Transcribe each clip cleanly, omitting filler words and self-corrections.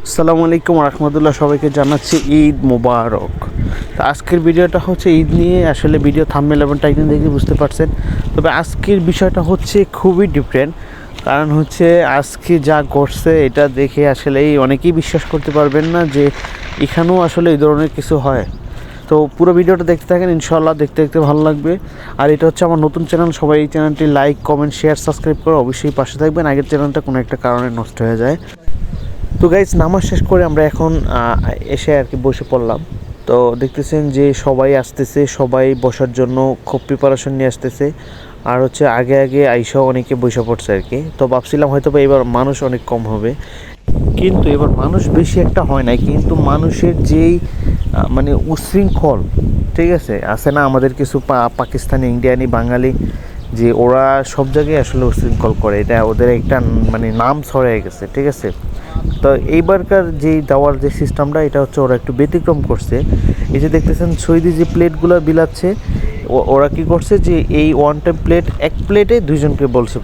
আসসালামু আলাইকুম রহমতুল্লাহ, সবাইকে জানাচ্ছি ঈদ মোবারক। তো আজকের ভিডিওটা হচ্ছে ঈদ নিয়ে, আসলে ভিডিও থাম্বনেল এবং টাইটেল দেখে বুঝতে পারছেন। তবে আজকের বিষয়টা হচ্ছে খুবই ডিফারেন্ট, কারণ হচ্ছে আজকে যা ঘটছে এটা দেখে আসলেই অনেকেই বিশ্বাস করতে পারবেন না যে এখানেও আসলে এই ধরনের কিছু হয়। তো পুরো ভিডিওটা দেখতে থাকেন, ইনশাআল্লাহ দেখতে দেখতে ভালো লাগবে। আর এটা হচ্ছে আমার নতুন চ্যানেল, সবাই এই চ্যানেলটি লাইক, কমেন্ট, শেয়ার, সাবস্ক্রাইব করে অবশ্যই পাশে থাকবেন। আগের চ্যানেলটা কোনো একটা কারণে নষ্ট হয়ে যায়। তো গাইজ, নামাজ শেষ করে আমরা এখন এসে আর কি বসে পড়লাম। তো দেখতেছেন যে সবাই আসতেছে, সবাই বসার জন্য খুব প্রিপারেশন নিয়ে আসতেছে। আর হচ্ছে আগে আগে আইসাও অনেকে বসে পড়ছে আর কি। তো ভাবছিলাম হয়তো বা এবার মানুষ অনেক কম হবে, কিন্তু এবার মানুষ বেশি একটা হয় নাই। কিন্তু মানুষের যেই মানে উশৃঙ্খল, ঠিক আছে না আমাদের কিছু পাকিস্তানি, ইন্ডিয়ানি, বাঙালি, যে ওরা সব জায়গায় আসলে উশৃঙ্খল করে, এটা ওদের একটা মানে নাম ছড়িয়ে গেছে, ঠিক আছে। তো এইবারকার যেই দেওয়ার যে সিস্টেমটা, এটা হচ্ছে ওরা একটু ব্যতিক্রম করছে। এই যে দেখতেছেন সৌদি যে প্লেটগুলো বিলাচ্ছে, ওরা কি করছে যে এই ওয়ান টাইম প্লেট, এক প্লেটে দুইজনকে বলছে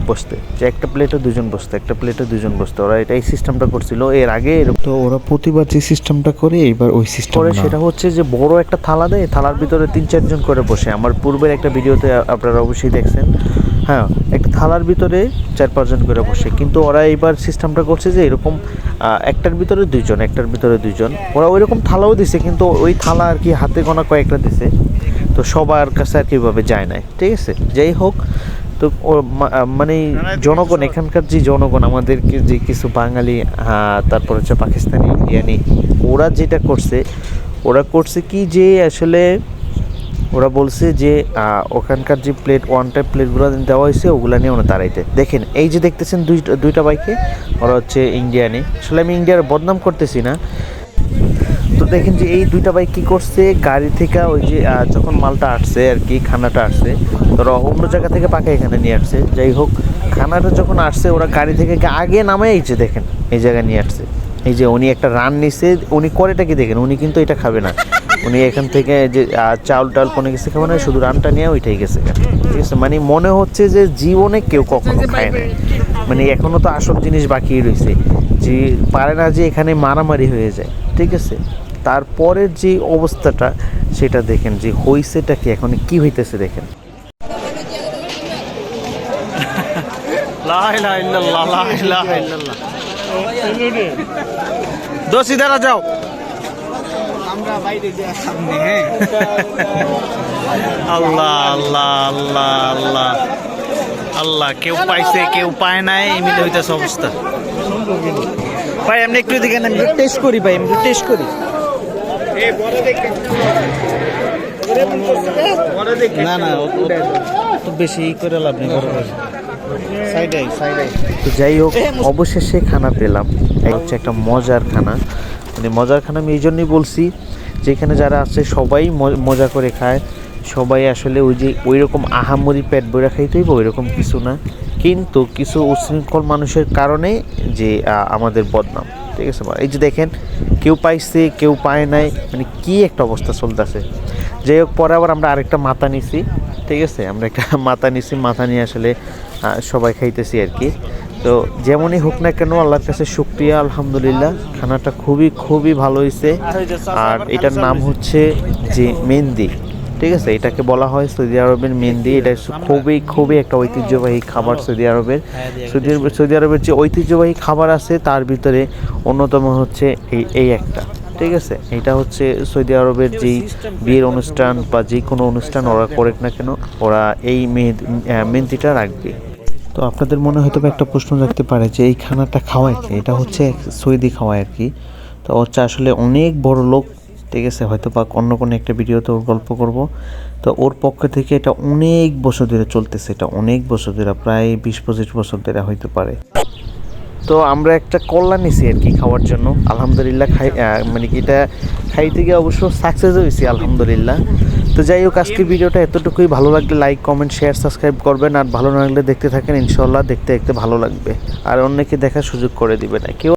বসতে, যে একটা প্লেটে দুজন বসতে, একটা প্লেটে দুজন বসতে। ওরা এটা এই সিস্টেমটা করছিল এর আগে। তো ওরা প্রতিবার যে সিস্টেমটা করে, এইবার ওই সিস্টেম করে। সেটা হচ্ছে যে বড় একটা থালা দেয়, থালার ভিতরে 3-4 জন করে বসে। আমার পূর্বের একটা ভিডিওতে আপনারা অবশ্যই দেখছেন। হ্যাঁ, একটা থালার ভিতরে 4-5 জন করে বসে। কিন্তু ওরা এইবার সিস্টেমটা করছে যে এরকম একটার ভিতরে দুইজন, একটার ভিতরে দুইজন। ওরা ওই রকম থালাও দিছে, কিন্তু ওই থালা আর কি হাতে গোনা কয়েকটা দিছে। তো সবার কাছে আর কিভাবে যায় নাই, ঠিক আছে। যাই হোক, তো মানে জনগণ, এখানকার যে জনগণ, আমাদেরকে যে কিছু বাঙালি, তারপর হচ্ছে পাকিস্তানি, ইন্ডিয়ানি, ওরা যেটা করছে, ওরা করছে কি যে আসলে ওরা বলছে যে ওখানকার যে প্লেট, ওয়ান টাইম প্লেটগুলো দেওয়া হয়েছে, ওগুলো নিয়ে ওরা তাড়াইতে। দেখেন, এই যে দেখতেছেন দুইটা বাইকে, ওরা হচ্ছে ইন্ডিয়ানি। আসলে আমি ইন্ডিয়ার বদনাম করতেছি না। তো দেখেন যে এই দুইটা বাইক কী করছে, গাড়ি থেকে ওই যে যখন মালটা আসছে আর কি, খানাটা আসছে, ওরা অন্য জায়গা থেকে পাকা এখানে নিয়ে আসছে। যাই হোক, খানাটা যখন আসছে, ওরা গাড়ি থেকে আগে নামে এই যে দেখেন এই জায়গায় নিয়ে আসছে। এই যে উনি একটা রান নিছে, উনি করেটা কি দেখেন, উনি কিন্তু এটা খাবে না। উনি এখান থেকে যে চাউল টাউল কোনো কিছু খাবে না, শুধু রানটা নিয়ে ওইটাই গেছে, ঠিক আছে। মানে মনে হচ্ছে যে জীবনে কেউ কখনো খায় না, মানে এখনও তো আসল জিনিস বাকি রয়েছে, যে পারে না যে এখানে মারামারি হয়ে যায়, ঠিক আছে। তারপরের যে অবস্থাটা, সেটা দেখেন যে হইছেটা কি, এখন কি হইতেছে দেখেন। লা ইলাহা ইল্লাল্লাহ, লা ইলাহা ইল্লাল্লাহ। দোষী দ্বারা যাও, আমরা বাইরে যাই সামনে। আল্লাহ আল্লাহ আল্লাহ আল্লাহ আল্লাহ, কেউ পাইছে কেউ পায় নাই, এমনি হইতেছে অবস্থা। ভাই এমনি একটু দেখেন, আমি টেস্ট করি ভাই, আমি টেস্ট করি। না না, তো বেশি করে লাভ নেই। তো যাই হোক, অবশেষে খানা পেলাম। হচ্ছে একটা মজার খানা, মানে মজার খানা আমি এই জন্যই বলছি, যেখানে যারা আছে সবাই মজা করে খায়। সবাই আসলে ওই যে ওই রকম আহামরি পেট বইরা খাইতেই ওই রকম কিছু না, কিন্তু কিছু উশৃঙ্খল মানুষের কারণে যে আমাদের বদনাম, ঠিক আছে। এই যে দেখেন, কেউ পাইছে কেউ পায় নাই, মানে কি একটা অবস্থা চলতেছে। যাই হোক, পরে আবার আমরা আরেকটা মাথা নিছি, ঠিক আছে। আমরা একটা মাথা নিছি, মাথা নিয়ে আসলে সবাই খাইতেছি আর কি। তো যেমনই হোক না কেন, আল্লাহর কাছে শুকরিয়া, আলহামদুলিল্লাহ, খানাটা খুবই খুবই ভালো হয়েছে। আর এটার নাম হচ্ছে যে মেহেন্দি, ঠিক আছে। এটাকে বলা হয় সৌদি আরবের মেহেন্দি। এটা খুবই খুবই একটা ঐতিহ্যবাহী খাবার সৌদি আরবের। সৌদি আরবের যে ঐতিহ্যবাহী খাবার আছে, তার ভিতরে অন্যতম হচ্ছে এই একটা, ঠিক আছে। এটা হচ্ছে সৌদি আরবের যেই বিয়ের অনুষ্ঠান বা যে কোনো অনুষ্ঠান ওরা করে না কেন, ওরা এই মেহেন্দিটা রাখবে। তো আপনাদের মনে হয়তো একটা প্রশ্ন রাখতে পারে যে এই খানাটা খাওয়ায় কি? এটা হচ্ছে সৌদি খাওয়ায় আর কি। তো হচ্ছে আসলে অনেক বড় লোক, ঠিক আছে। হয়তো বা অন্য কোনো একটা ভিডিওতে ওর গল্প করব। তো ওর পক্ষ থেকে এটা অনেক বছর ধরে চলতেছে, এটা অনেক বছর ধরে, প্রায় 20-25 বছর ধরে হইতে পারে। তো আমরা একটা কল্লা নিছি আর কি খাওয়ার জন্য, আলহামদুলিল্লাহ। মানে কি এটা খাইতে গিয়ে অবশ্য সাকসেস হয়েছি, আলহামদুলিল্লাহ। তো যাই হোক, আজকের ভিডিওটা এতটুকুই। ভালো লাগলে লাইক, কমেন্ট, শেয়ার, সাবস্ক্রাইব করবেন। আর ভালো না লাগলে দেখতে থাকেন, ইনশাল্লাহ দেখতে দেখতে ভালো লাগবে। আর অন্যকে দেখার সুযোগ করে দিবেন। কেউ